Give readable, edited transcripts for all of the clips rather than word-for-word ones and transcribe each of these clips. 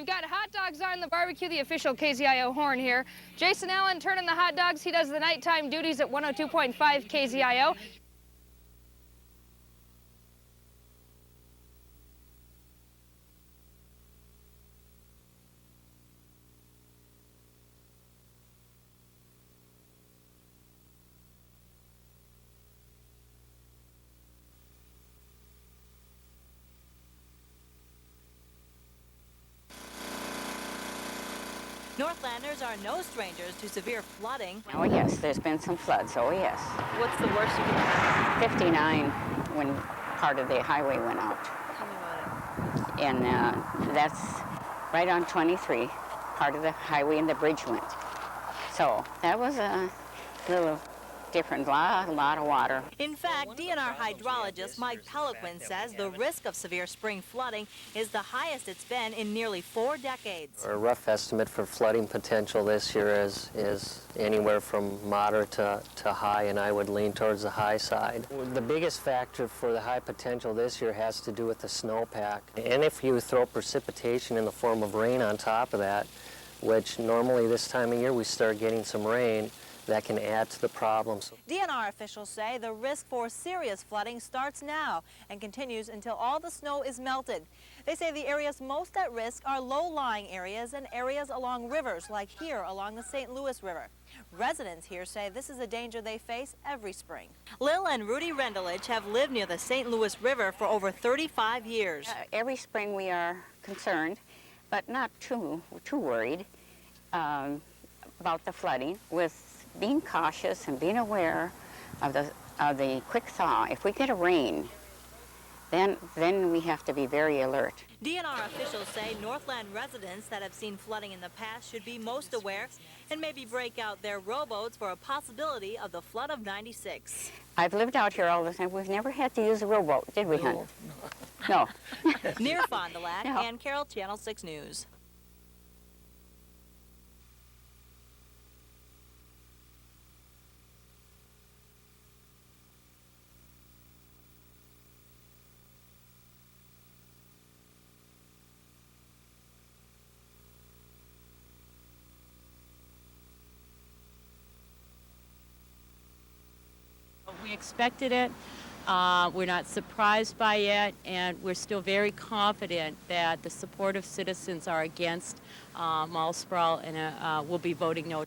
We've got hot dogs on the barbecue, the official KZIO horn here. Jason Allen turning the hot dogs. He does the nighttime duties at 102.5 KZIO. Northlanders are no strangers to severe flooding. Oh yes, there's been some floods, oh yes. What's the worst you can remember? 59, when part of the highway went out. Tell me about it. And that's right on 23, part of the highway and the bridge went. So that was a little different, lot of water. In fact, DNR hydrologist Mike Peliquin says the risk of severe spring flooding is the highest it's been in nearly 4 decades. Our rough estimate for flooding potential this year is anywhere from moderate to high, and I would lean towards the high side. The biggest factor for the high potential this year has to do with the snowpack. And if you throw precipitation in the form of rain on top of that, which normally this time of year we start getting some rain, that can add to the problems. DNR officials say the risk for serious flooding starts now and continues until all the snow is melted. They say the areas most at risk are low-lying areas and areas along rivers, like here along the St. Louis River. Residents here say this is a danger they face every spring. Lil and Rudy Rendelich have lived near the St. Louis River for over 35 years. Every spring we are concerned, but not too worried about the flooding, with being cautious and being aware of the quick thaw. If we get a rain, then we have to be very alert. DNR officials say Northland residents that have seen flooding in the past should be most aware and maybe break out their rowboats for a possibility of the flood of '96. I've lived out here all the time. We've never had to use a rowboat, did we, hon? No. Near Fond du Lac, No. Ann Carroll, Channel 6 News. We expected it. We're not surprised by it, and we're still very confident that the support of citizens are against mall sprawl, and we'll be voting no.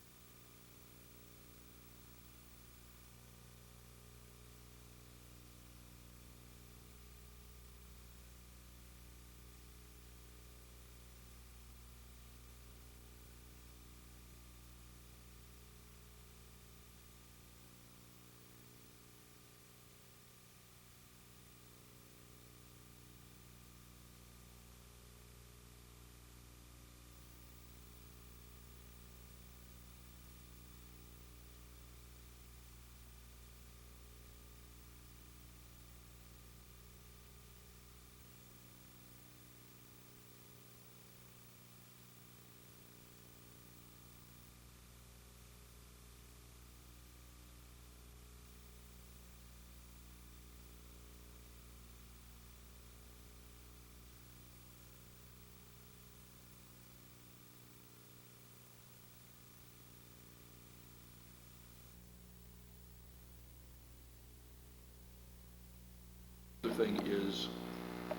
The thing is,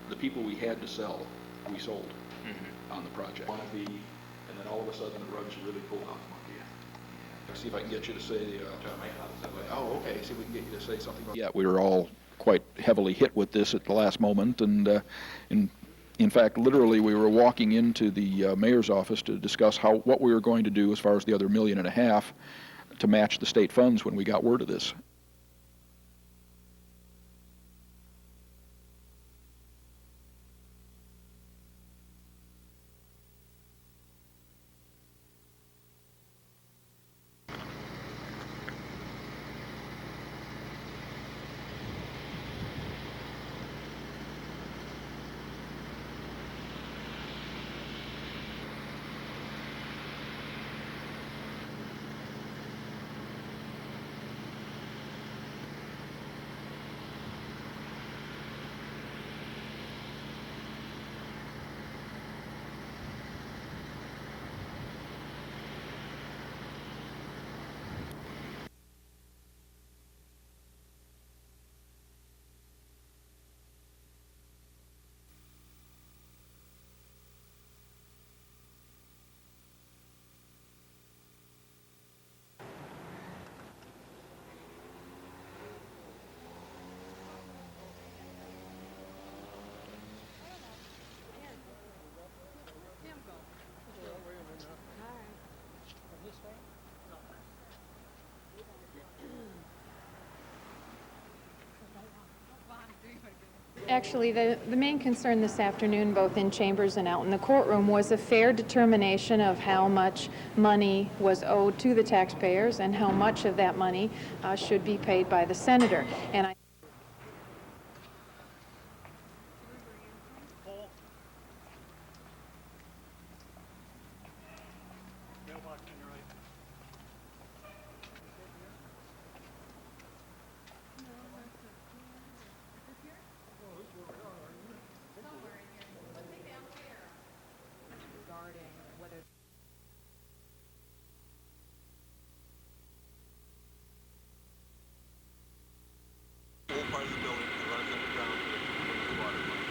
the people we had to sell, we sold on the project. And then all of a sudden the rugs really pulled out from under you. See if I can get you to say, oh, okay, see if we can get you to say something about. Yeah, we were all quite heavily hit with this at the last moment, and in fact, literally, we were walking into the mayor's office to discuss what we were going to do as far as the other $1.5 million to match the state funds when we got word of this. Actually, the main concern this afternoon, both in chambers and out in the courtroom, was a fair determination of how much money was owed to the taxpayers and how much of that money should be paid by the senator. And whole part of the building that runs underground to the water line.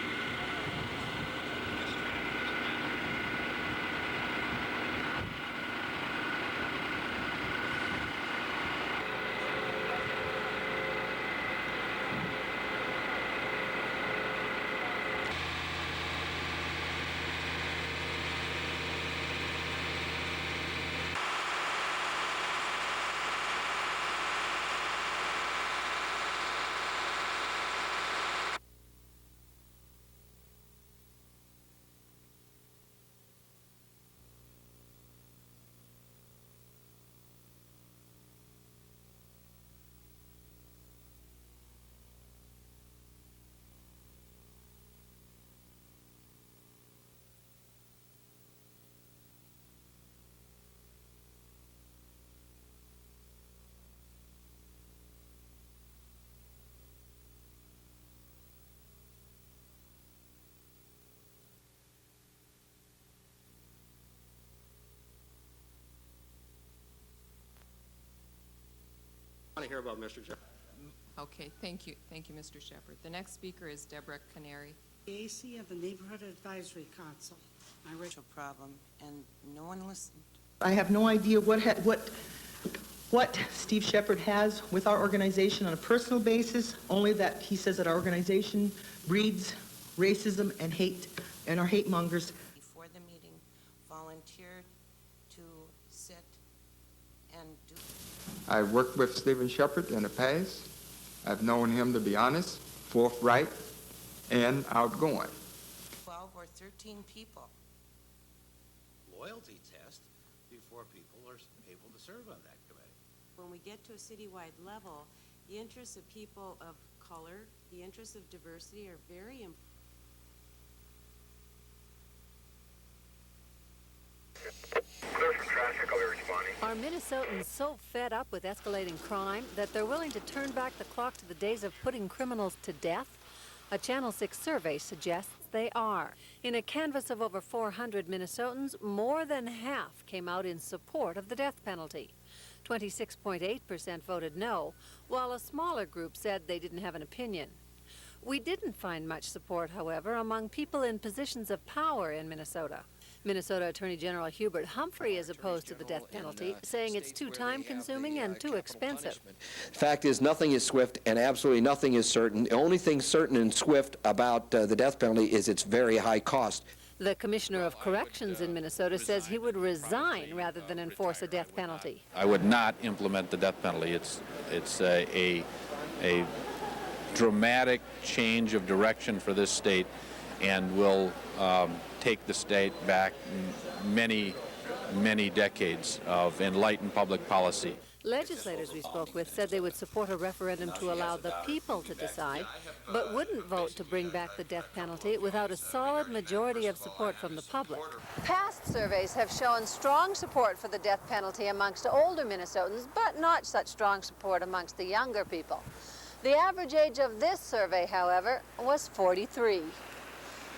I want to hear about Mr. Jeff. Okay, thank you, Mr. Shepherd. The next speaker is Deborah Canary. AC of the Neighborhood Advisory Council. My racial problem, and no one listened. I have no idea what Steve Shepherd has with our organization on a personal basis, only that he says that our organization breeds racism and hate, and are hate mongers. Before the meeting, volunteered to sit and do. I worked with Stephen Shepherd in the past. I've known him to be honest, forthright, and outgoing. 12 or 13 people. Loyalty test before people are able to serve on that committee. When we get to a citywide level, the interests of people of color, the interests of diversity are very important. Are Minnesotans so fed up with escalating crime that they're willing to turn back the clock to the days of putting criminals to death? A Channel 6 survey suggests they are. In a canvass of over 400 Minnesotans, more than half came out in support of the death penalty. 26.8% voted no, while a smaller group said they didn't have an opinion. We didn't find much support, however, among people in positions of power in Minnesota. Minnesota Attorney General Hubert Humphrey is opposed to the death penalty, saying it's too time-consuming and too expensive. The fact is, nothing is swift and absolutely nothing is certain. The only thing certain and swift about the death penalty is its very high cost. The Commissioner of Corrections in Minnesota says he would resign rather than enforce a death penalty. I would not implement the death penalty. It's a dramatic change of direction for this state and will take the state back many, many decades of enlightened public policy. Legislators we spoke with said they would support a referendum to allow the people to decide, but wouldn't vote to bring back the death penalty without a solid majority of support from the public. Past surveys have shown strong support for the death penalty amongst older Minnesotans, but not such strong support amongst the younger people. The average age of this survey, however, was 43.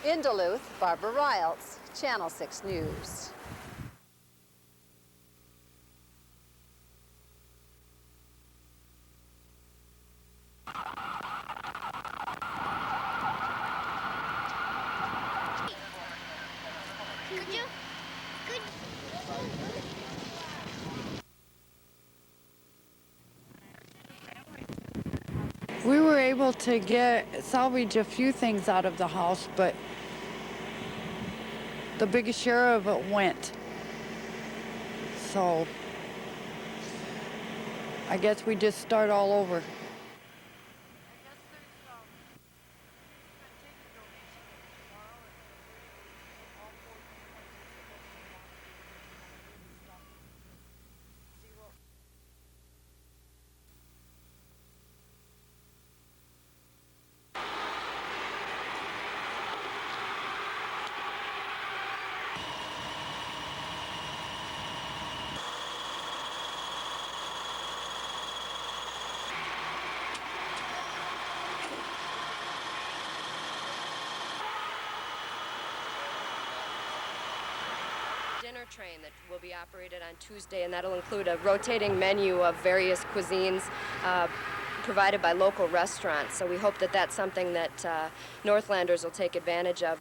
In Duluth, Barbara Riles, Channel 6 News. We were able to salvage a few things out of the house, but the biggest share of it went. So I guess we just start all over. dinner train that will be operated on Tuesday, and that'll include a rotating menu of various cuisines provided by local restaurants. So we hope that that's something that Northlanders will take advantage of.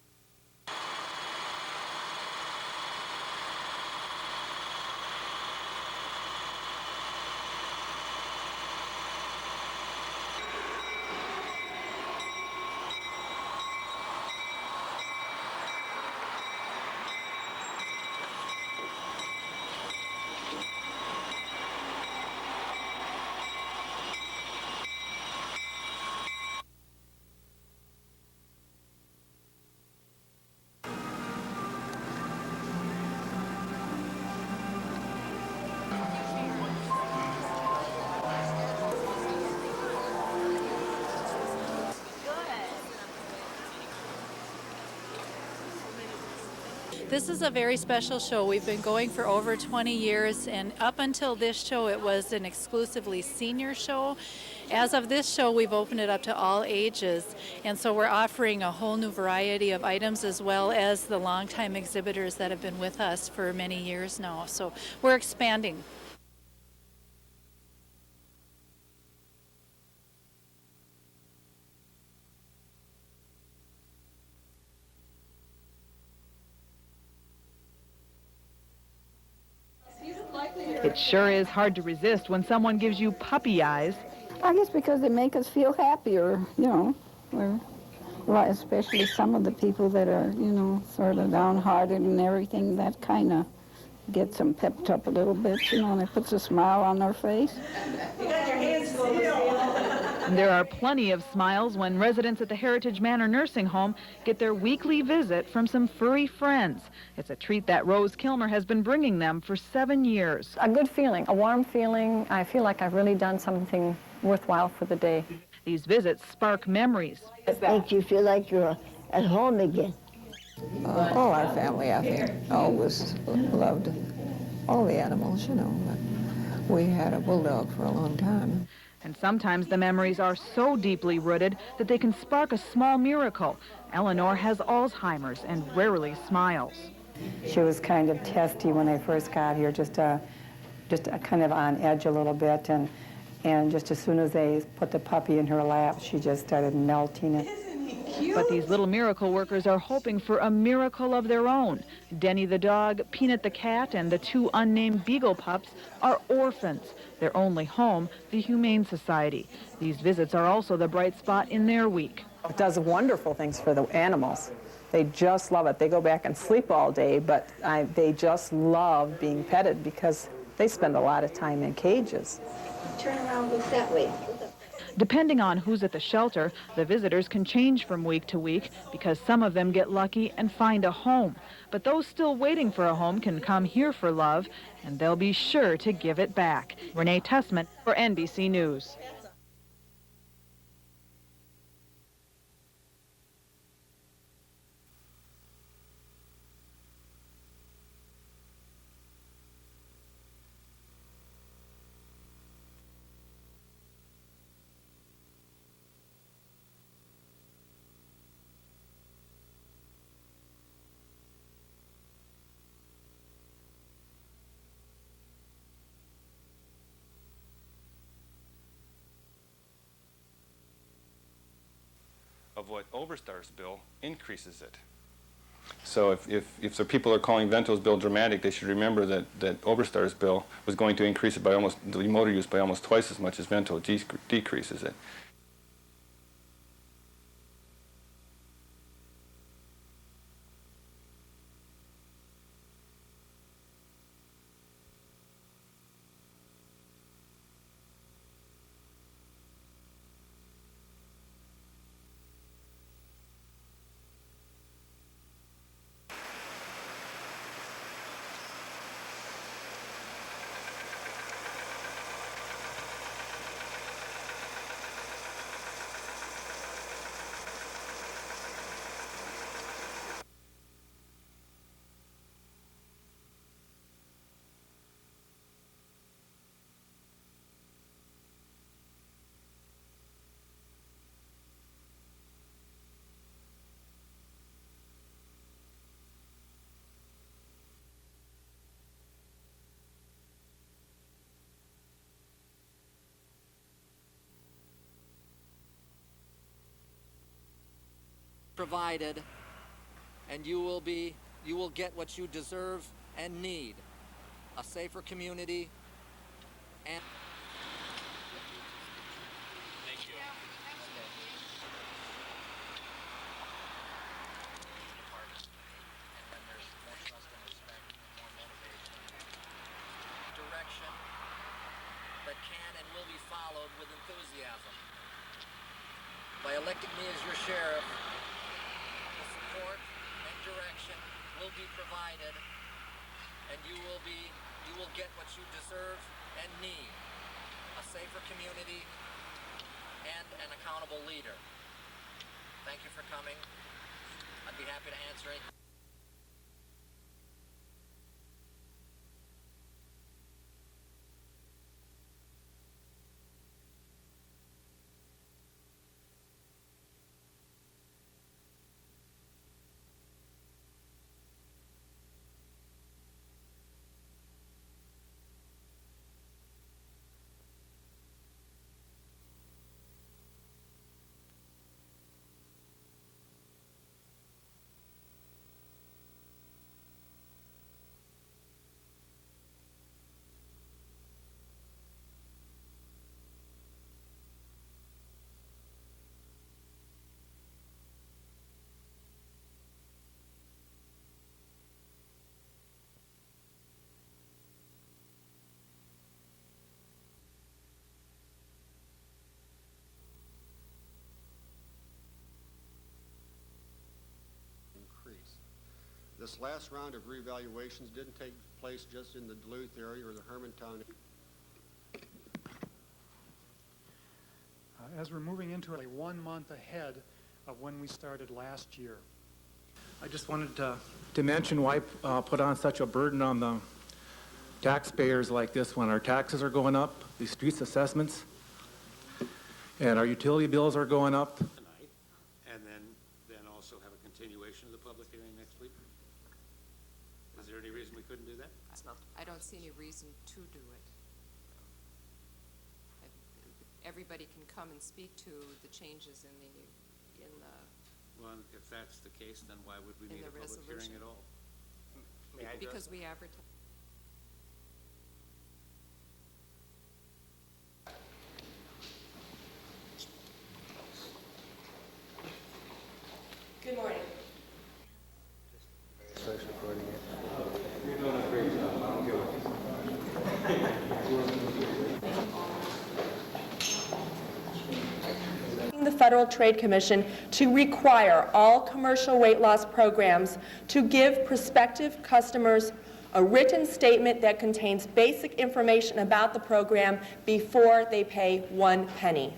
This is a very special show. We've been going for over 20 years, and up until this show, it was an exclusively senior show. As of this show, we've opened it up to all ages, and so we're offering a whole new variety of items, as well as the longtime exhibitors that have been with us for many years now. So we're expanding. It sure is hard to resist when someone gives you puppy eyes. I guess because they make us feel happier, you know. Well, especially some of the people that are, you know, sort of downhearted and everything, that kind of gets them pepped up a little bit, you know, and it puts a smile on their face. There are plenty of smiles when residents at the Heritage Manor Nursing Home get their weekly visit from some furry friends. It's a treat that Rose Kilmer has been bringing them for 7 years. A good feeling, a warm feeling. I feel like I've really done something worthwhile for the day. These visits spark memories. It makes you feel like you're at home again. All our family, I think, always loved all the animals, you know. But we had a bulldog for a long time. And sometimes the memories are so deeply rooted that they can spark a small miracle. Eleanor has Alzheimer's and rarely smiles. She was kind of testy when I first got here, just kind of on edge a little bit, and just as soon as they put the puppy in her lap, she just started melting it. But these little miracle workers are hoping for a miracle of their own. Denny the dog, Peanut the cat, and the 2 unnamed beagle pups are orphans. Their only home, the Humane Society. These visits are also the bright spot in their week. It does wonderful things for the animals. They just love it. They go back and sleep all day, but they just love being petted because they spend a lot of time in cages. Turn around, look that way. Depending on who's at the shelter, the visitors can change from week to week because some of them get lucky and find a home. But those still waiting for a home can come here for love, and they'll be sure to give it back. Renee Tessman for NBC News. Of what Oberstar's bill increases it. So if the people are calling Vento's bill dramatic, they should remember that Oberstar's bill was going to increase it by the motor use by almost twice as much as Vento decreases it. provided, and you will get what you deserve and need, a safer community and direction that can and will be followed with enthusiasm. By electing me as your sheriff, the support and direction will be provided, and you will get what you deserve and need, a safer community and an accountable leader. Thank you for coming. I'd be happy to answer any. This last round of reevaluations didn't take place just in the Duluth area or the Hermantown. As we're moving into a 1 month ahead of when we started last year. I just wanted to mention why put on such a burden on the taxpayers like this when our taxes are going up, the streets assessments, and our utility bills are going up. Tonight, and then also have a continuation of the public hearing next week? Is there any reason we couldn't do that? I don't see any reason to do it. Everybody can come and speak to the changes in the Well, if that's the case, then why would we In need the a public hearing resolution. at all? because we advertise. Good morning. The Federal Trade Commission to require all commercial weight loss programs to give prospective customers a written statement that contains basic information about the program before they pay 1 penny.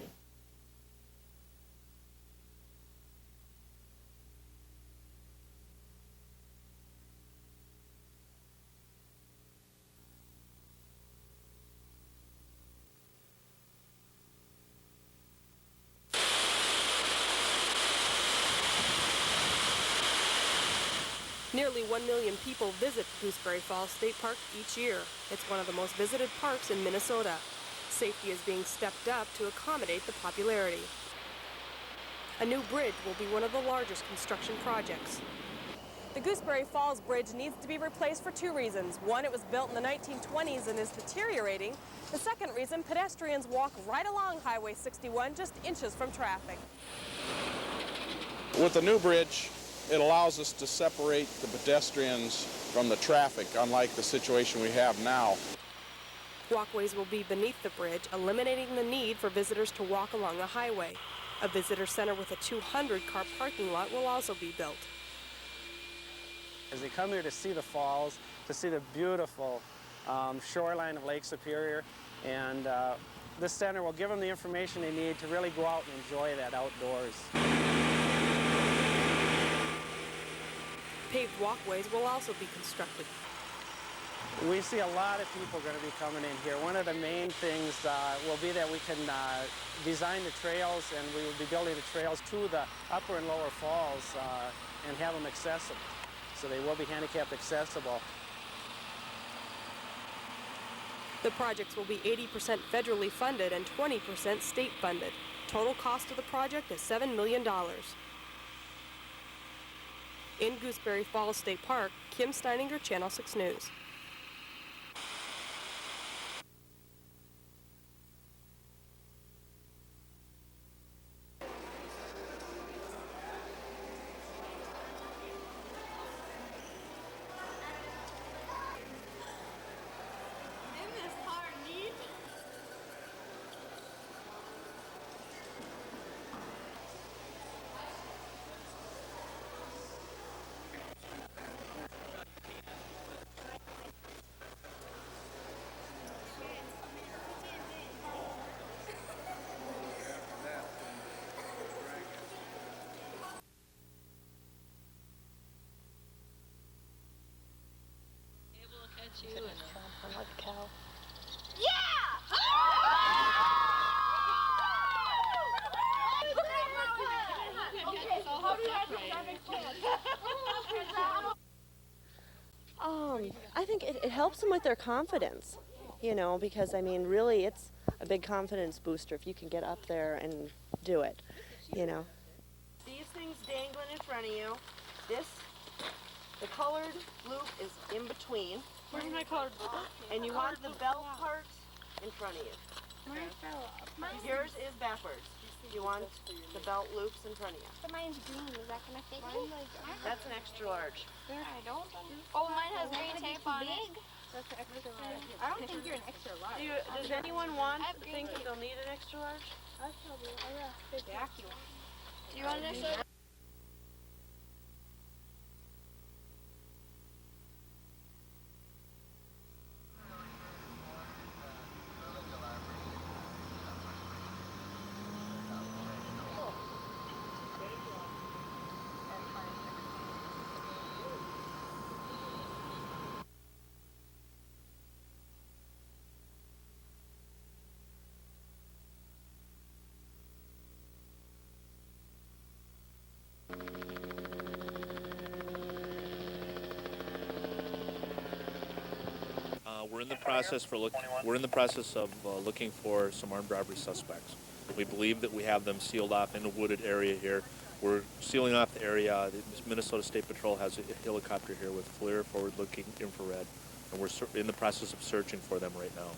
Nearly 1 million people visit Gooseberry Falls State Park each year. It's one of the most visited parks in Minnesota. Safety is being stepped up to accommodate the popularity. A new bridge will be one of the largest construction projects. The Gooseberry Falls Bridge needs to be replaced for 2 reasons. One, it was built in the 1920s and is deteriorating. The second reason, pedestrians walk right along Highway 61 just inches from traffic. With the new bridge, it allows us to separate the pedestrians from the traffic, unlike the situation we have now. Walkways will be beneath the bridge, eliminating the need for visitors to walk along the highway. A visitor center with a 200-car parking lot will also be built. As they come here to see the falls, to see the beautiful shoreline of Lake Superior, and this center will give them the information they need to really go out and enjoy that outdoors. Paved walkways will also be constructed. We see a lot of people going to be coming in here. One of the main things will be that we can design the trails, and we will be building the trails to the upper and lower falls and have them accessible. So they will be handicapped accessible. The projects will be 80% federally funded and 20% state funded. Total cost of the project is $7 million. In Gooseberry Falls State Park, Kim Steininger, Channel 6 News. I think it helps them with their confidence, you know, because I mean, really, it's a big confidence booster if you can get up there and do it, you know. These things dangling in front of you. The colored loop is in between. Where's my colored loop? And you want the belt part in front of you. Mine fell off. Yours is backwards. You want the belt loops in front of you. But mine's green. Is that gonna fit me? That's an extra large. I don't. Oh, mine has green tape on it. That's an extra large. I don't think you're an extra large. Does anyone think that they'll need an extra large? I probably. I got a big vacuum. Do you want this? We're in the process of looking for some armed robbery suspects. We believe that we have them sealed off in a wooded area here. We're sealing off the area. The Minnesota State Patrol has a helicopter here with FLIR, forward-looking infrared, and we're in the process of searching for them right now.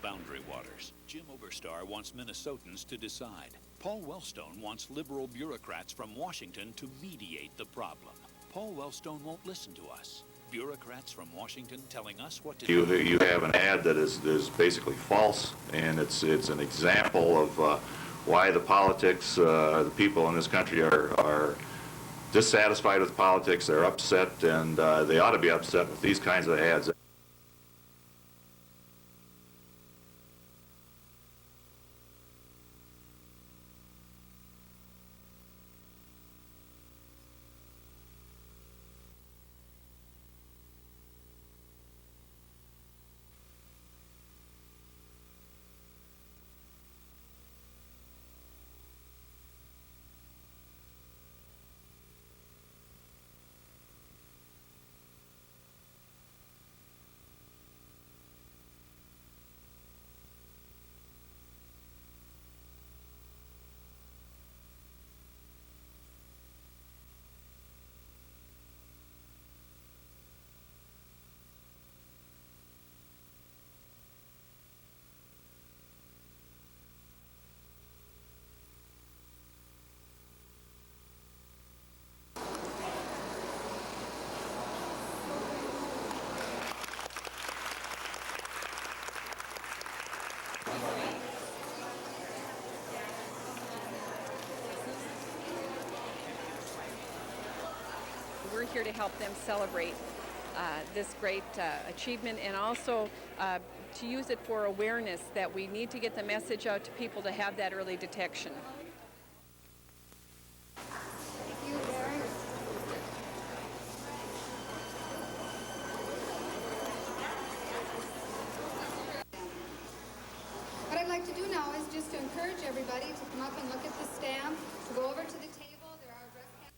Boundary waters. Jim Oberstar wants Minnesotans to decide. Paul Wellstone wants liberal bureaucrats from Washington to mediate the problem. Paul Wellstone won't listen to us. Bureaucrats from Washington telling us what to do. You have an ad that is basically false, and it's an example of why the politics, the people in this country are dissatisfied with politics. They're upset, and they ought to be upset with these kinds of ads. here to help them celebrate this great achievement, and also to use it for awareness that we need to get the message out to people to have that early detection. What I'd like to do now is just to encourage everybody to come up and look at the stamp, to go over to the table. There are breast cancer.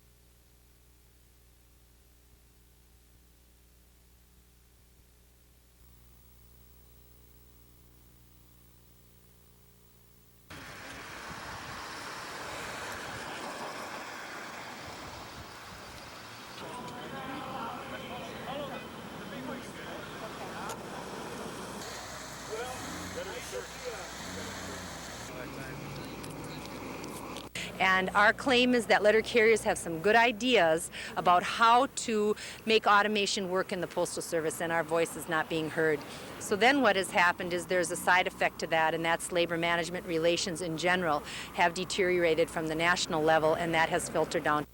And our claim is that letter carriers have some good ideas about how to make automation work in the Postal Service, and our voice is not being heard. So then what has happened is there's a side effect to that, and that's labor management relations in general have deteriorated from the national level, and that has filtered down.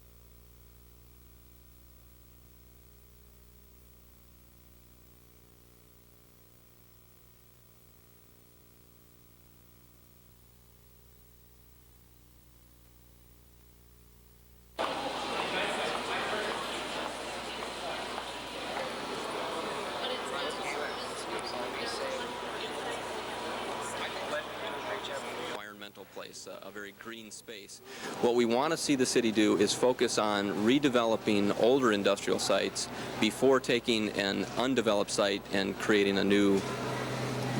Place, a very green space. What we want to see the city do is focus on redeveloping older industrial sites before taking an undeveloped site and creating a new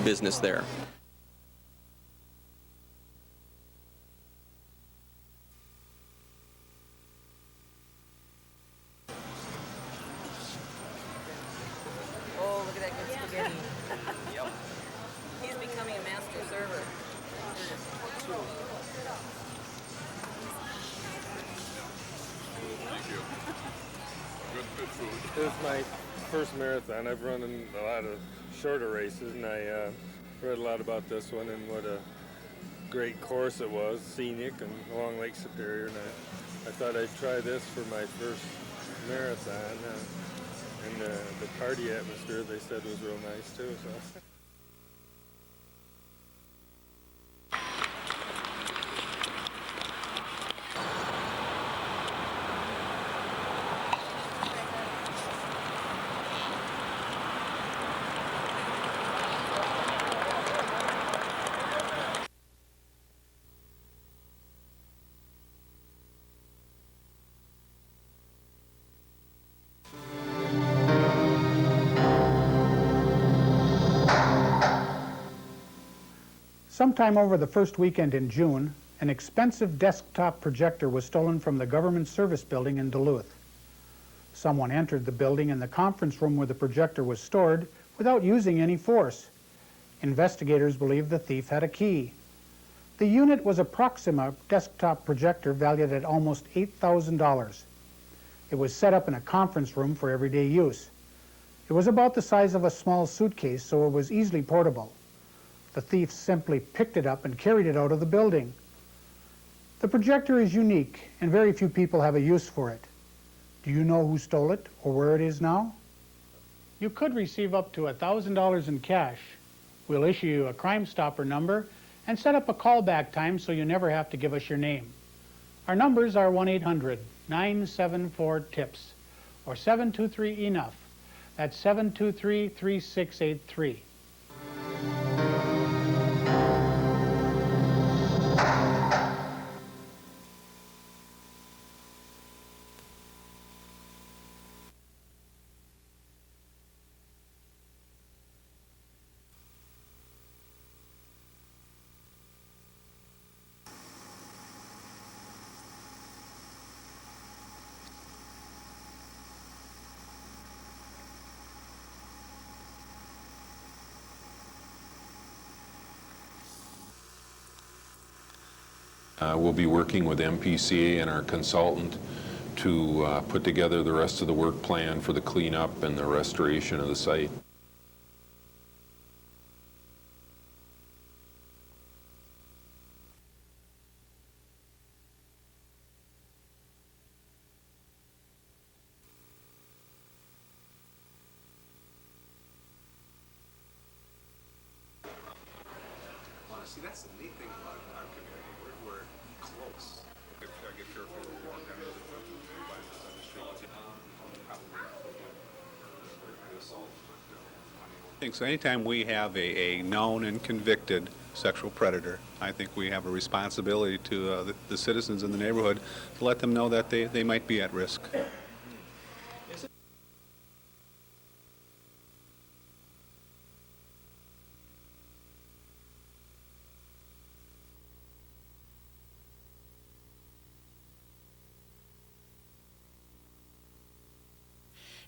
business there. Oh, look at that good spaghetti. Yep. He's becoming a master server. Thank you. Good food. This is my first marathon. I've run in a lot of shorter races, and I read a lot about this one and what a great course it was, scenic and along Lake Superior. And I thought I'd try this for my first marathon. And the party atmosphere, they said, was real nice too. So. Sometime over the first weekend in June, an expensive desktop projector was stolen from the government service building in Duluth. Someone entered the building in the conference room where the projector was stored without using any force. Investigators believe the thief had a key. The unit was a Proxima desktop projector valued at almost $8,000. It was set up in a conference room for everyday use. It was about the size of a small suitcase, so it was easily portable. The thief simply picked it up and carried it out of the building. The projector is unique, and very few people have a use for it. Do you know who stole it or where it is now? You could receive up to $1,000 in cash. We'll issue you a Crime Stopper number and set up a callback time so you never have to give us your name. Our numbers are 1-800-974-TIPS or 723-ENOUGH. That's 723-3683. We'll be working with MPCA and our consultant to put together the rest of the work plan for the cleanup and the restoration of the site. See, that's the neat thing about our community. We're close. I get careful to walk down the street. I think so. Anytime we have a known and convicted sexual predator, I think we have a responsibility to the citizens in the neighborhood to let them know that they might be at risk.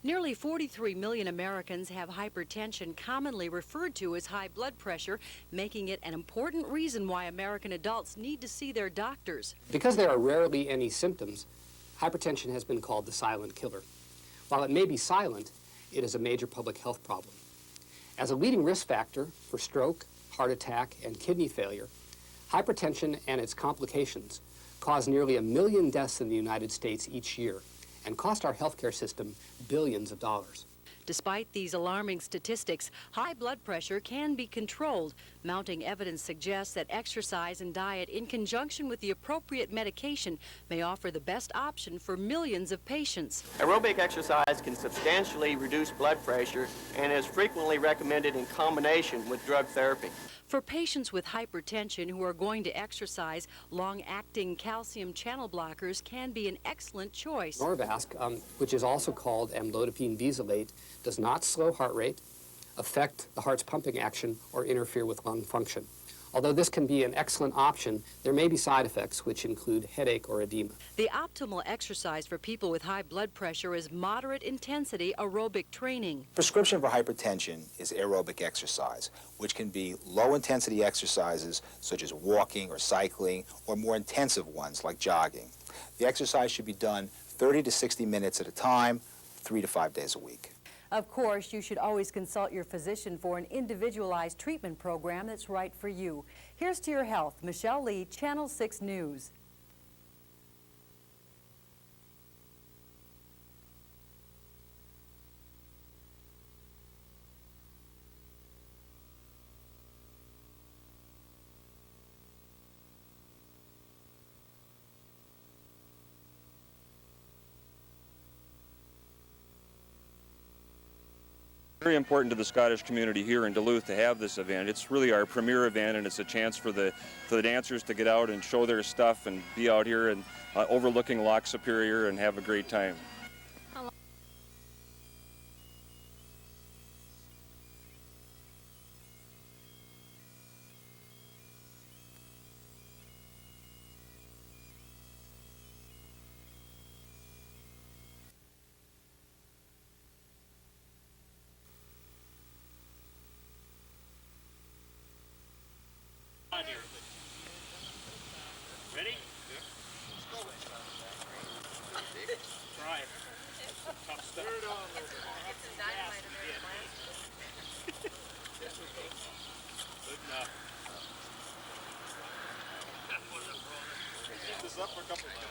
Nearly 43 million Americans have hypertension, commonly referred to as high blood pressure, making it an important reason why American adults need to see their doctors. Because there are rarely any symptoms, hypertension has been called the silent killer. While it may be silent, it is a major public health problem. As a leading risk factor for stroke, heart attack, and kidney failure, hypertension and its complications cause nearly 1 million deaths in the United States each year and cost our healthcare system billions of dollars. Despite these alarming statistics, high blood pressure can be controlled. Mounting evidence suggests that exercise and diet in conjunction with the appropriate medication may offer the best option for millions of patients. Aerobic exercise can substantially reduce blood pressure and is frequently recommended in combination with drug therapy. For patients with hypertension who are going to exercise, long-acting calcium channel blockers can be an excellent choice. Norvasc, which is also called amlodipine benzoate, does not slow heart rate, affect the heart's pumping action, or interfere with lung function. Although this can be an excellent option, there may be side effects which include headache or edema. The optimal exercise for people with high blood pressure is moderate intensity aerobic training. Prescription for hypertension is aerobic exercise, which can be low intensity exercises such as walking or cycling, or more intensive ones like jogging. The exercise should be done 30 to 60 minutes at a time, 3 to 5 days a week. Of course, you should always consult your physician for an individualized treatment program that's right for you. Here's to your health. Michelle Lee, Channel 6 News. Very important to the Scottish community here in Duluth to have this event. It's really our premier event, and it's a chance for the dancers to get out and show their stuff and be out here and overlooking Loch Superior and have a great time. Ready? Let's go. Try it. Tough stuff. Good enough. Keep this up for a couple of minutes.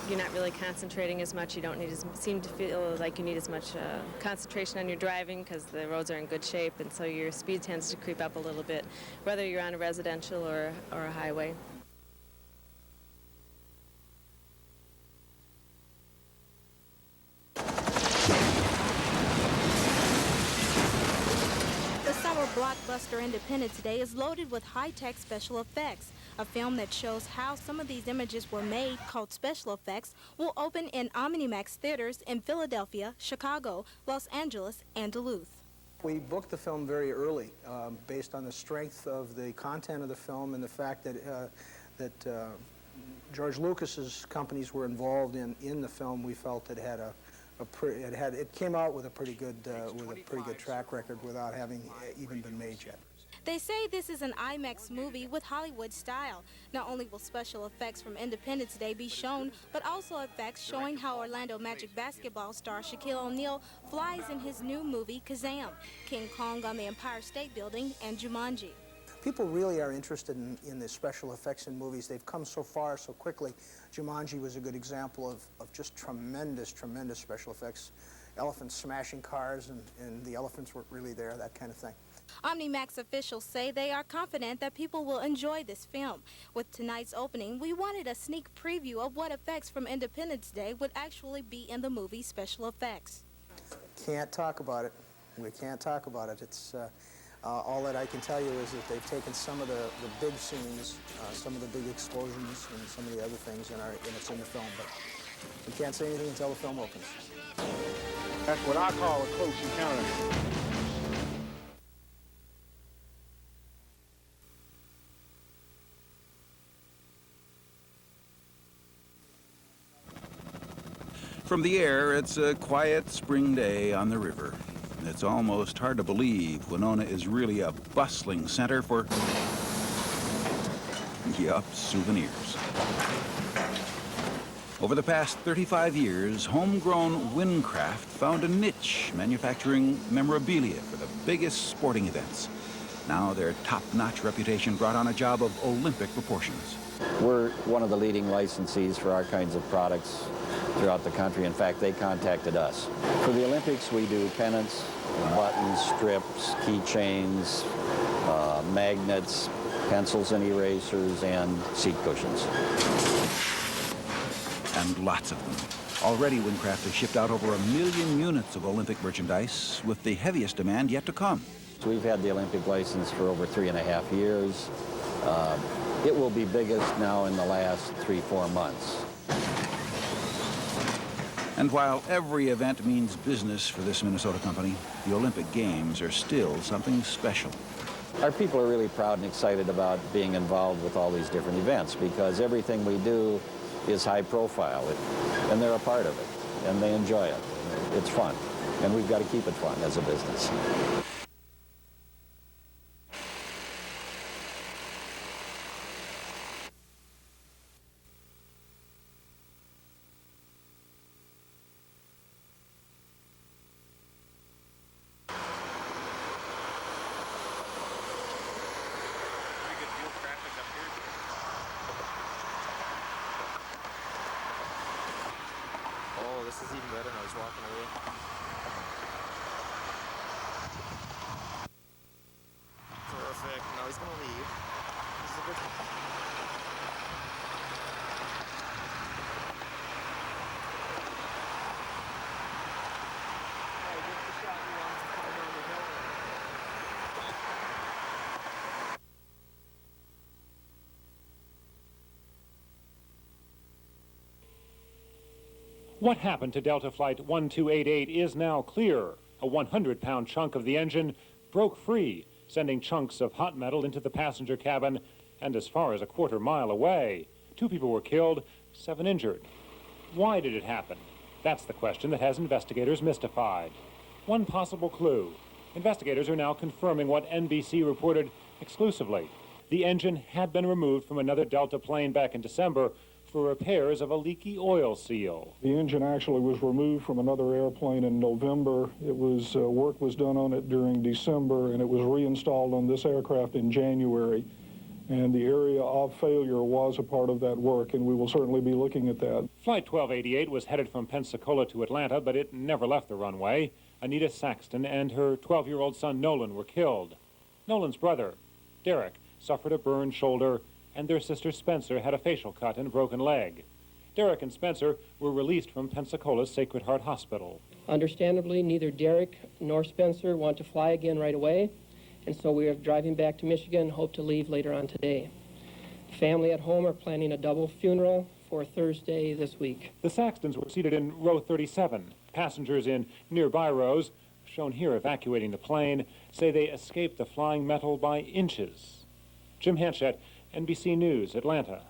You're not really concentrating as much. You don't need seem to feel like you need as much concentration on your driving because the roads are in good shape, and so your speed tends to creep up a little bit, whether you're on a residential or a highway. The summer blockbuster Independence Day is loaded with high-tech special effects. A film that shows how some of these images were made, called Special Effects, will open in OmniMax theaters in Philadelphia, Chicago, Los Angeles, and Duluth. We booked the film very early based on the strength of the content of the film and the fact that George Lucas's companies were involved in the film, we felt it had it came out with a pretty good track record without having even been made yet. They say this is an IMAX movie with Hollywood style. Not only will special effects from Independence Day be shown, but also effects showing how Orlando Magic basketball star Shaquille O'Neal flies in his new movie Kazam, King Kong on the Empire State Building, and Jumanji. People really are interested in the special effects in movies. They've come so far so quickly. Jumanji was a good example of just tremendous special effects. Elephants smashing cars and the elephants weren't really there, that kind of thing. OmniMax officials say they are confident that people will enjoy this film. With tonight's opening, we wanted a sneak preview of what effects from Independence Day would actually be in the movie's special effects. Can't talk about it. We can't talk about it. It's all that I can tell you is that they've taken some of the big scenes, some of the big explosions, and some of the other things, and it's in the film. But we can't say anything until the film opens. That's what I call a close encounter. From the air, it's a quiet spring day on the river. It's almost hard to believe Winona is really a bustling center for, yup, souvenirs. Over the past 35 years, homegrown Windcraft found a niche manufacturing memorabilia for the biggest sporting events. Now their top-notch reputation brought on a job of Olympic proportions. We're one of the leading licensees for our kinds of products throughout the country. In fact, they contacted us. For the Olympics, we do pennants, buttons, strips, keychains, magnets, pencils and erasers, and seat cushions. And lots of them. Already, Windcraft has shipped out over 1 million units of Olympic merchandise, with the heaviest demand yet to come. We've had the Olympic license for over 3.5 years. It will be biggest now in the last 3-4 months. And while every event means business for this Minnesota company, the Olympic Games are still something special. Our people are really proud and excited about being involved with all these different events because everything we do is high profile, and they're a part of it, and they enjoy it. It's fun, and we've got to keep it fun as a business. Oh, this is even better when I was walking away. Perfect. Now he's gonna leave. This is a good one. What happened to Delta Flight 1288 is now clear. A 100-pound chunk of the engine broke free, sending chunks of hot metal into the passenger cabin and as far as a quarter-mile away. 2 people were killed, 7 injured. Why did it happen? That's the question that has investigators mystified. One possible clue. Investigators are now confirming what NBC reported exclusively. The engine had been removed from another Delta plane back in December for repairs of a leaky oil seal. The engine actually was removed from another airplane in November. It was work was done on it during December, and it was reinstalled on this aircraft in January. And the area of failure was a part of that work, and we will certainly be looking at that. Flight 1288 was headed from Pensacola to Atlanta, but it never left the runway. Anita Saxton and her 12-year-old son Nolan were killed. Nolan's brother, Derek, suffered a burned shoulder, and their sister Spencer had a facial cut and a broken leg. Derek and Spencer were released from Pensacola's Sacred Heart Hospital. Understandably, neither Derek nor Spencer want to fly again right away, and so we are driving back to Michigan and hope to leave later on today. The family at home are planning a double funeral for Thursday this week. The Saxtons were seated in row 37. Passengers in nearby rows, shown here evacuating the plane, say they escaped the flying metal by inches. Jim Hanchett, NBC News, Atlanta.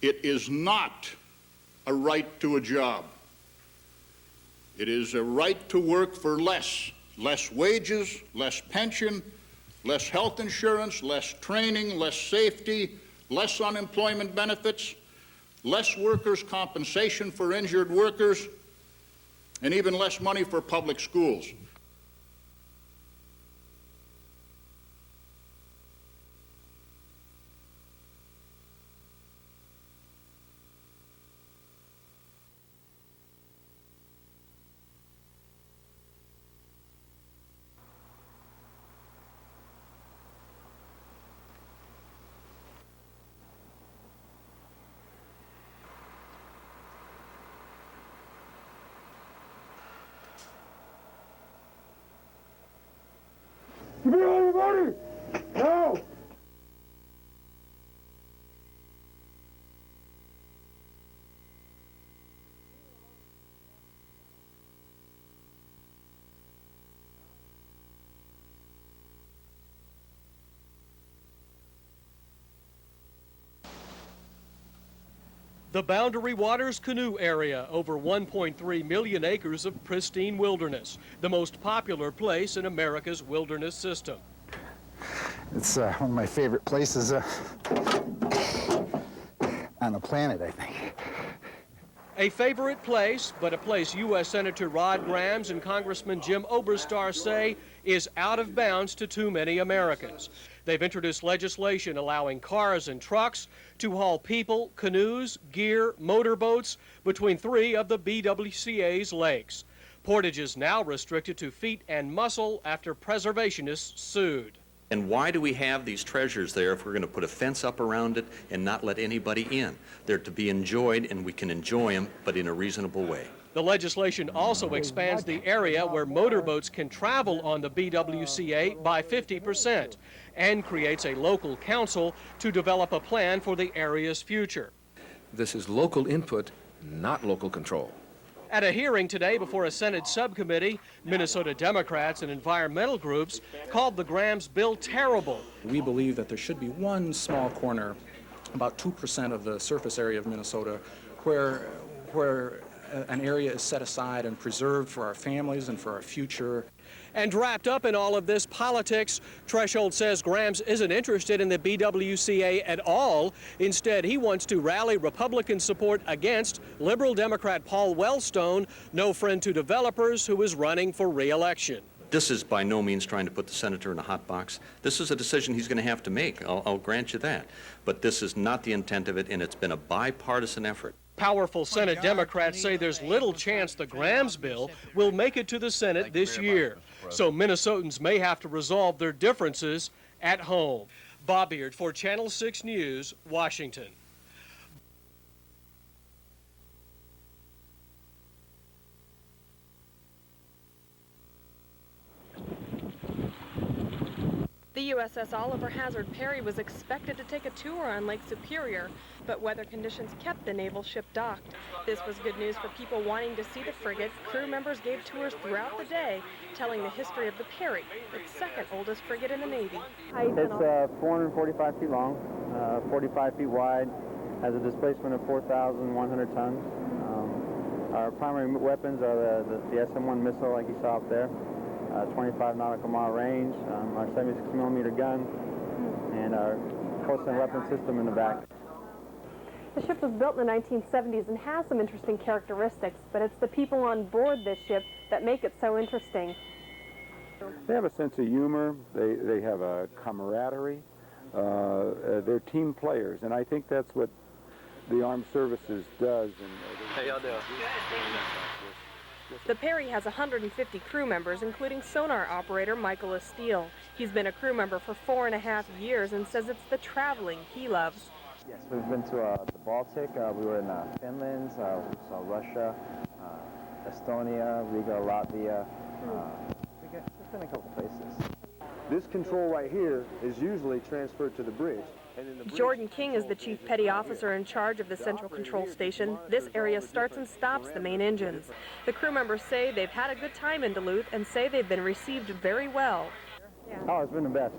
It is not a right to a job. It is a right to work for less wages, less pension, less health insurance, less training, less safety, less unemployment benefits, less workers' compensation for injured workers, and even less money for public schools. Everybody! No! The Boundary Waters Canoe Area, over 1.3 million acres of pristine wilderness, the most popular place in America's wilderness system. It's one of my favorite places on the planet, I think. A favorite place, but a place U.S. Senator Rod Grams and Congressman Jim Oberstar say is out of bounds to too many Americans. They've introduced legislation allowing cars and trucks to haul people, canoes, gear, motorboats between 3 of the BWCA's lakes. Portage is now restricted to feet and muscle after preservationists sued. And why do we have these treasures there if we're going to put a fence up around it and not let anybody in? They're to be enjoyed, and we can enjoy them, but in a reasonable way. The legislation also expands the area where motorboats can travel on the BWCA by 50% and creates a local council to develop a plan for the area's future. This is local input, not local control. At a hearing today before a Senate subcommittee, Minnesota Democrats and environmental groups called the Grams bill terrible. We believe that there should be one small corner, about 2% of the surface area of Minnesota, where an area is set aside and preserved for our families and for our future. And wrapped up in all of this politics, Threshold says Grams isn't interested in the BWCA at all. Instead, he wants to rally Republican support against liberal Democrat Paul Wellstone, no friend to developers, who is running for re-election. This is by no means trying to put the senator in a hot box. This is a decision he's going to have to make. I'll grant you that. But this is not the intent of it, and it's been a bipartisan effort. Powerful Senate Democrats say there's little chance the Grams bill will make it to the Senate this year. So Minnesotans may have to resolve their differences at home. Bob Beard for Channel 6 News, Washington. The USS Oliver Hazard Perry was expected to take a tour on Lake Superior, but weather conditions kept the naval ship docked. This was good news for people wanting to see the frigate. Crew members gave tours throughout the day, telling the history of the Perry, its second oldest frigate in the Navy. It's 445 feet long, 45 feet wide, has a displacement of 4,100 tons. Our primary weapons are the SM-1 missile, like you saw up there. 25 nautical mile range, our 76mm gun, and our close-in weapon system in the back. The ship was built in the 1970s and has some interesting characteristics, but it's the people on board this ship that make it so interesting. They have a sense of humor, they have a camaraderie, they're team players, and I think that's what the Armed Services does. How y'all doing? The Perry has 150 crew members, including sonar operator Michael Estelle. He's been a crew member for 4.5 years and says it's the traveling he loves. Yes, we've been to the Baltic, we were in Finland, we saw Russia, Estonia, Riga, Latvia. We've been a couple places. This control right here is usually transferred to the bridge. Jordan King is the chief petty officer in charge of the central control station. This area starts and stops the main engines. The crew members say they've had a good time in Duluth and say they've been received very well. Oh, it's been the best.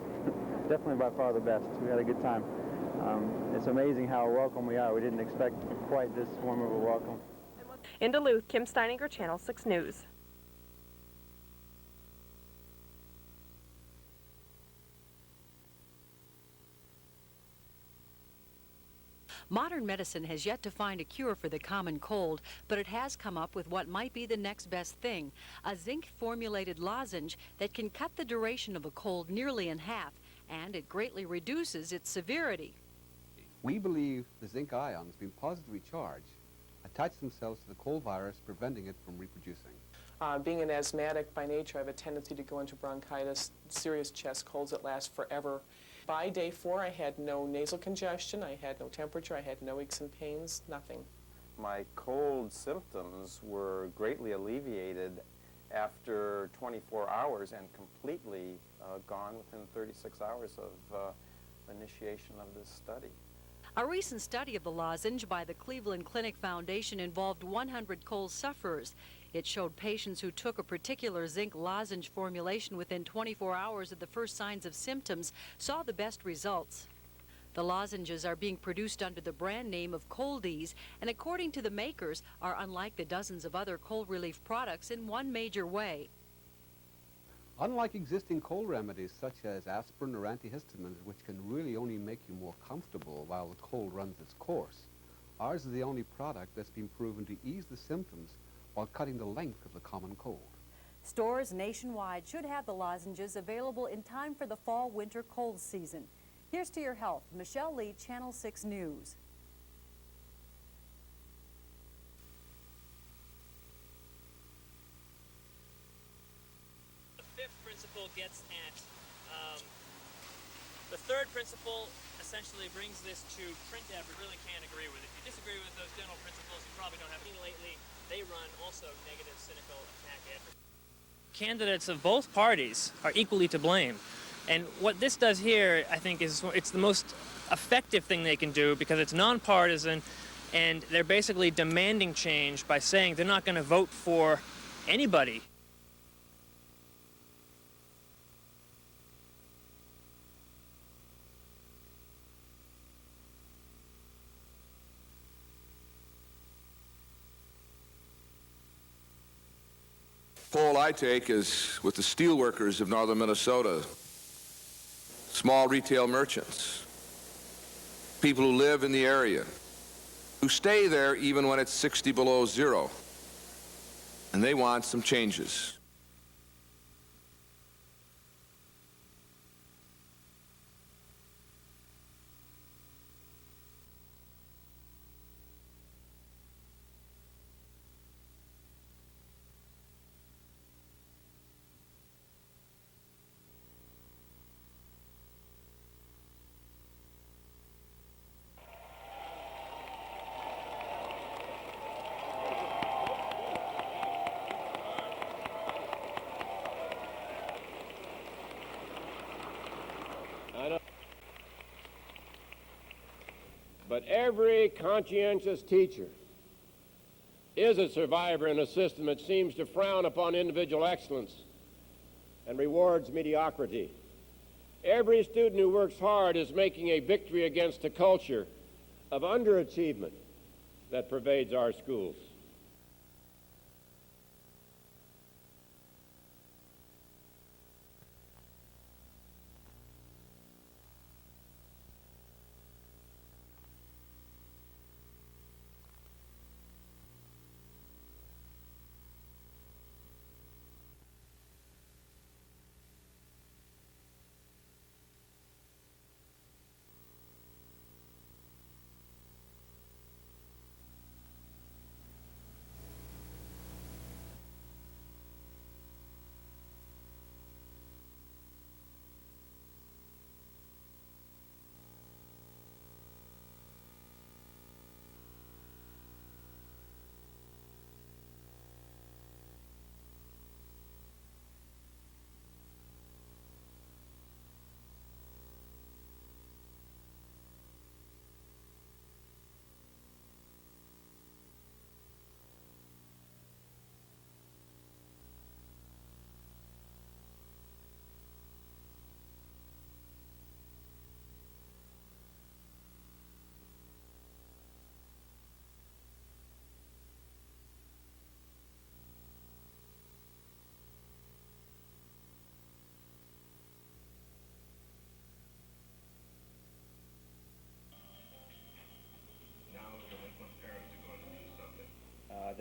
Definitely by far the best. We had a good time. It's amazing how welcome we are. We didn't expect quite this warm of a welcome. In Duluth, Kim Steininger, Channel 6 News. Modern medicine has yet to find a cure for the common cold, but it has come up with what might be the next best thing, a zinc-formulated lozenge that can cut the duration of a cold nearly in half, and it greatly reduces its severity. We believe the zinc ions, being positively charged, attach themselves to the cold virus, preventing it from reproducing. Being an asthmatic by nature, I have a tendency to go into bronchitis, serious chest colds that last forever. By day 4, I had no nasal congestion, I had no temperature, I had no aches and pains, nothing. My cold symptoms were greatly alleviated after 24 hours and completely gone within 36 hours of initiation of this study. A recent study of the lozenge by the Cleveland Clinic Foundation involved 100 cold sufferers. It showed patients who took a particular zinc lozenge formulation within 24 hours of the first signs of symptoms saw the best results. The lozenges are being produced under the brand name of Coldies, and according to the makers, are unlike the dozens of other cold relief products in one major way. Unlike existing cold remedies such as aspirin or antihistamines, which can really only make you more comfortable while the cold runs its course, ours is the only product that's been proven to ease the symptoms while cutting the length of the common cold. Stores nationwide should have the lozenges available in time for the fall-winter cold season. Here's to your health. Michelle Lee, Channel 6 News. Principle gets at the third principle essentially brings this to print effort. Really can't agree with it. If you disagree with those general principles, you probably don't have any lately. They run also negative, cynical attack effort. Candidates of both parties are equally to blame. And what this does here, I think, is it's the most effective thing they can do because it's nonpartisan and they're basically demanding change by saying they're not going to vote for anybody. Poll I take is with the steelworkers of northern Minnesota, small retail merchants, people who live in the area, who stay there even when it's 60 below zero, and they want some changes. But every conscientious teacher is a survivor in a system that seems to frown upon individual excellence and rewards mediocrity. Every student who works hard is making a victory against a culture of underachievement that pervades our schools.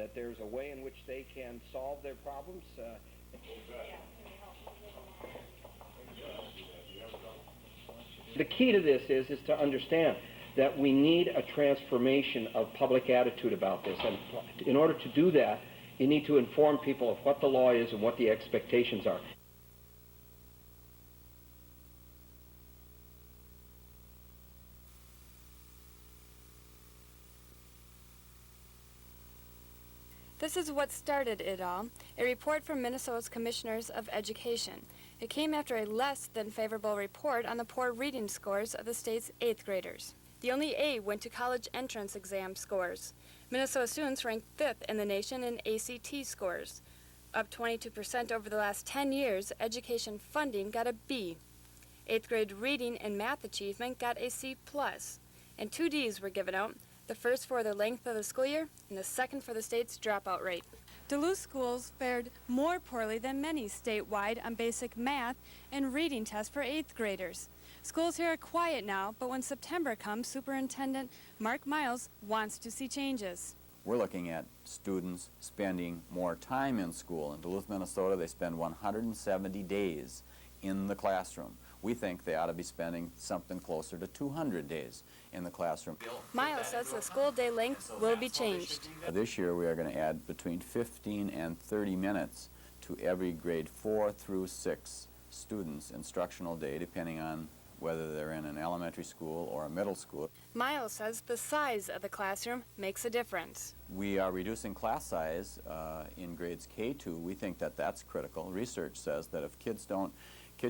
that there's a way in which they can solve their problems. The key to this is to understand that we need a transformation of public attitude about this. And in order to do that, you need to inform people of what the law is and what the expectations are. This is what started it all, a report from Minnesota's Commissioners of Education. It came after a less than favorable report on the poor reading scores of the state's 8th graders. The only A went to college entrance exam scores. Minnesota students ranked 5th in the nation in ACT scores. Up 22% over the last 10 years, education funding got a B. 8th grade reading and math achievement got a C+, and 2 Ds were given out, the first for the length of the school year and the second for the state's dropout rate. Duluth schools fared more poorly than many statewide on basic math and reading tests for 8th graders. Schools here are quiet now, but when September comes, Superintendent Mark Miles wants to see changes. We're looking at students spending more time in school. In Duluth, Minnesota, they spend 170 days in the classroom. We think they ought to be spending something closer to 200 days in the classroom. Miles says the school day length will be changed. This year we are going to add between 15 and 30 minutes to every grade 4 through 6 students' instructional day, depending on whether they're in an elementary school or a middle school. Miles says the size of the classroom makes a difference. We are reducing class size in grades K2. We think that that's critical. Research says that if kids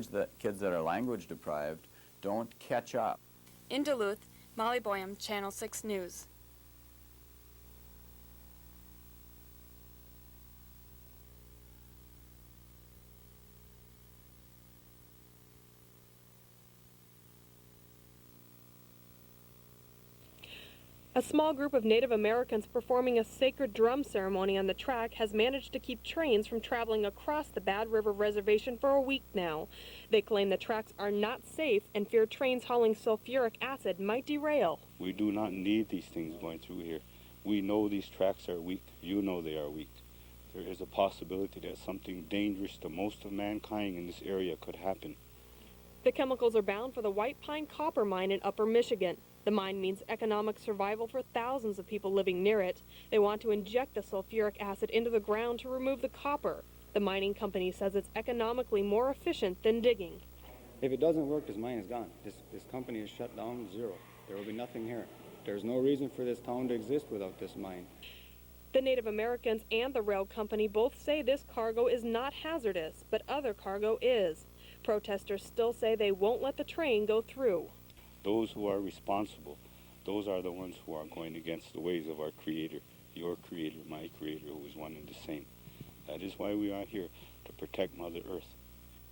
that are language deprived don't catch up. In Duluth, Molly Boyum, Channel 6 News. A small group of Native Americans performing a sacred drum ceremony on the track has managed to keep trains from traveling across the Bad River Reservation for a week now. They claim the tracks are not safe and fear trains hauling sulfuric acid might derail. We do not need these things going through here. We know these tracks are weak. You know they are weak. There is a possibility that something dangerous to most of mankind in this area could happen. The chemicals are bound for the White Pine Copper Mine in Upper Michigan. The mine means economic survival for thousands of people living near it. They want to inject the sulfuric acid into the ground to remove the copper. The mining company says it's economically more efficient than digging. If it doesn't work, this mine is gone. This company is shut down, zero. There will be nothing here. There's no reason for this town to exist without this mine. The Native Americans and the rail company both say this cargo is not hazardous, but other cargo is. Protesters still say they won't let the train go through. Those who are responsible, those are the ones who are going against the ways of our Creator, your Creator, my Creator, who is one and the same. That is why we are here, to protect Mother Earth.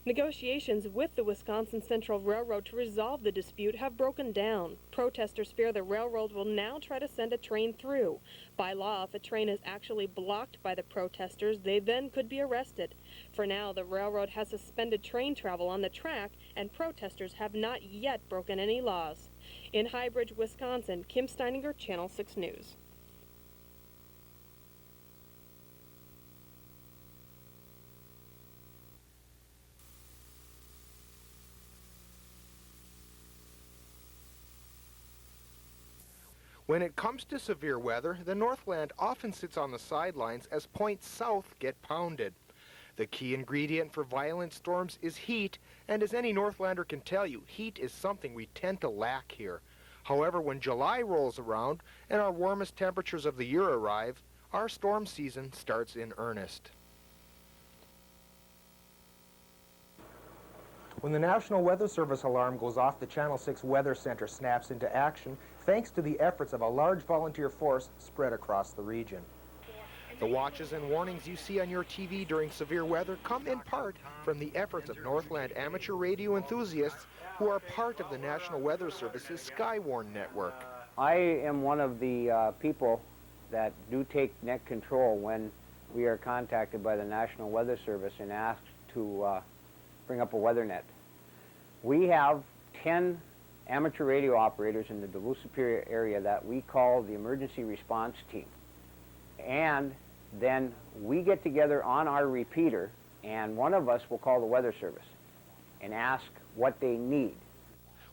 Negotiations with the Wisconsin Central Railroad to resolve the dispute have broken down. Protesters fear the railroad will now try to send a train through. By law, if a train is actually blocked by the protesters, they then could be arrested. For now, the railroad has suspended train travel on the track, and protesters have not yet broken any laws. In High Bridge, Wisconsin, Kim Steininger, Channel 6 News. When it comes to severe weather, the Northland often sits on the sidelines as points south get pounded. The key ingredient for violent storms is heat, and as any Northlander can tell you, heat is something we tend to lack here. However, when July rolls around and our warmest temperatures of the year arrive, our storm season starts in earnest. When the National Weather Service alarm goes off, the Channel 6 Weather Center snaps into action thanks to the efforts of a large volunteer force spread across the region. The watches and warnings you see on your TV during severe weather come in part from the efforts of Northland amateur radio enthusiasts who are part of the National Weather Service's Skywarn network. I am one of the people that do take net control when we are contacted by the National Weather Service and asked to bring up a weather net. We have 10 amateur radio operators in the Duluth Superior area that we call the Emergency Response Team. And then we get together on our repeater, and one of us will call the Weather Service and ask what they need.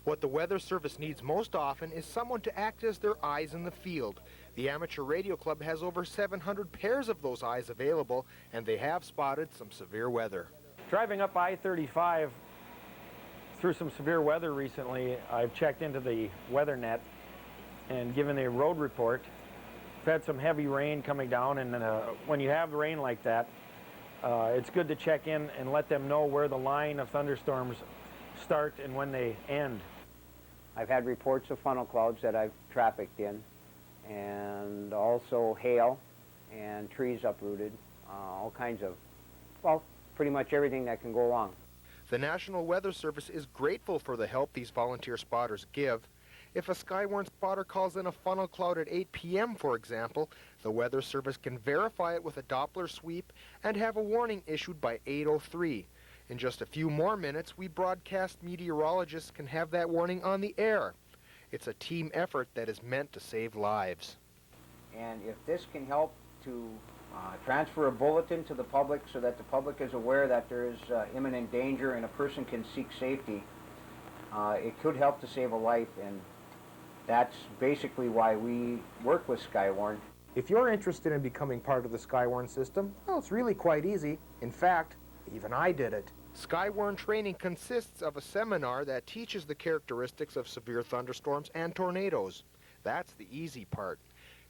What the Weather Service needs most often is someone to act as their eyes in the field. The Amateur Radio Club has over 700 pairs of those eyes available, and they have spotted some severe weather. Driving up I-35 through some severe weather recently, I've checked into the weather net and given a road report. We've had some heavy rain coming down, and when you have rain like that, it's good to check in and let them know where the line of thunderstorms start and when they end. I've had reports of funnel clouds that I've trafficked in, and also hail and trees uprooted, all kinds of, well, pretty much everything that can go wrong. The National Weather Service is grateful for the help these volunteer spotters give. If a Skywarn spotter calls in a funnel cloud at 8 p.m., for example, the Weather Service can verify it with a Doppler sweep and have a warning issued by 8:03. In just a few more minutes, we broadcast meteorologists can have that warning on the air. It's a team effort that is meant to save lives. And if this can help to transfer a bulletin to the public so that the public is aware that there is imminent danger and a person can seek safety, it could help to save a life, and that's basically why we work with Skywarn. If you're interested in becoming part of the Skywarn system, well, it's really quite easy. In fact, even I did it. Skywarn training consists of a seminar that teaches the characteristics of severe thunderstorms and tornadoes. That's the easy part.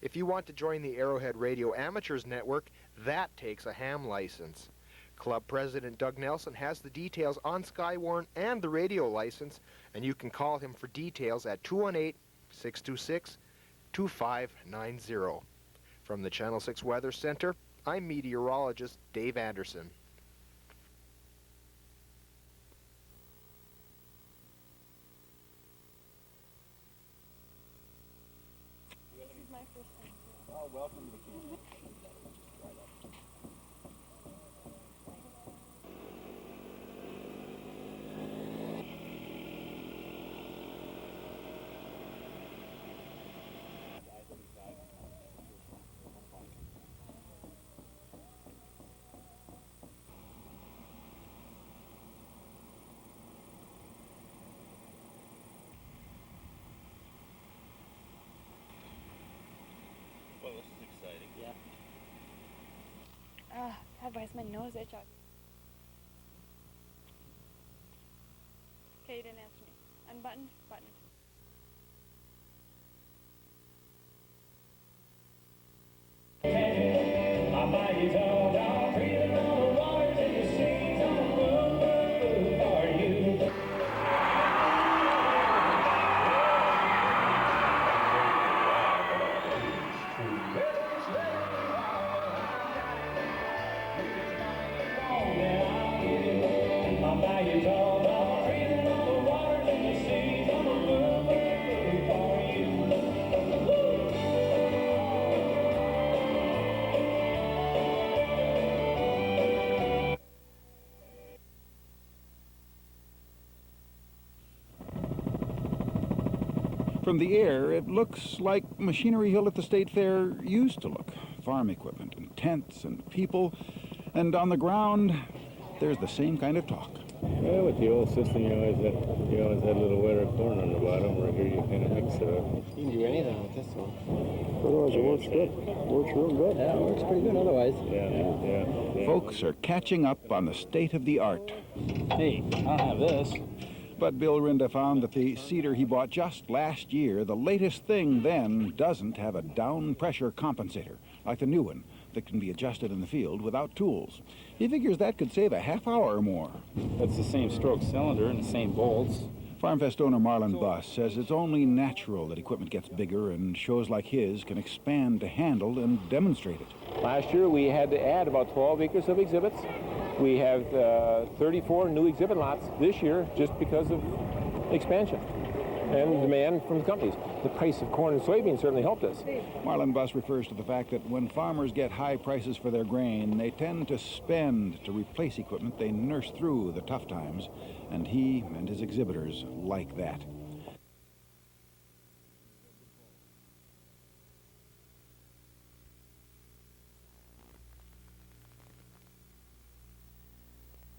If you want to join the Arrowhead Radio Amateurs Network, that takes a ham license. Club President Doug Nelson has the details on Skywarn and the radio license, and you can call him for details at 218-626-2590. From the Channel 6 Weather Center, I'm meteorologist Dave Anderson. Welcome to the camp. Well, this is exciting. Yeah. God, why is my nose itch up? Okay, you didn't answer me. Unbuttoned, buttoned. My body's all down, breathing on the waters and the seas on the moon for you. My body's all down, breathing on the waters and the seas on the moon for you. From the air, it looks like Machinery Hill at the State Fair used to look. Farm equipment and tents and people. And on the ground, there's the same kind of talk. Well, with the old system, you always had a little wetter corn on the bottom. Right here, you kind of mix it up. You can do anything with this one. Otherwise, it works good. Works real good. Yeah, it works pretty good otherwise. Yeah. Folks are catching up on the state of the art. Hey, I don't have this. But Bill Rinda found that the cedar he bought just last year, the latest thing then, doesn't have a down pressure compensator, like the new one, that can be adjusted in the field without tools. He figures that could save a half hour or more. That's the same stroke cylinder and the same bolts. FarmFest owner Marlon Buss says it's only natural that equipment gets bigger and shows like his can expand to handle and demonstrate it. Last year, we had to add about 12 acres of exhibits. We have 34 new exhibit lots this year just because of expansion and demand from the companies. The price of corn and soybeans certainly helped us. Marlon Buss refers to the fact that when farmers get high prices for their grain, they tend to spend to replace equipment they nurse through the tough times, and he and his exhibitors like that.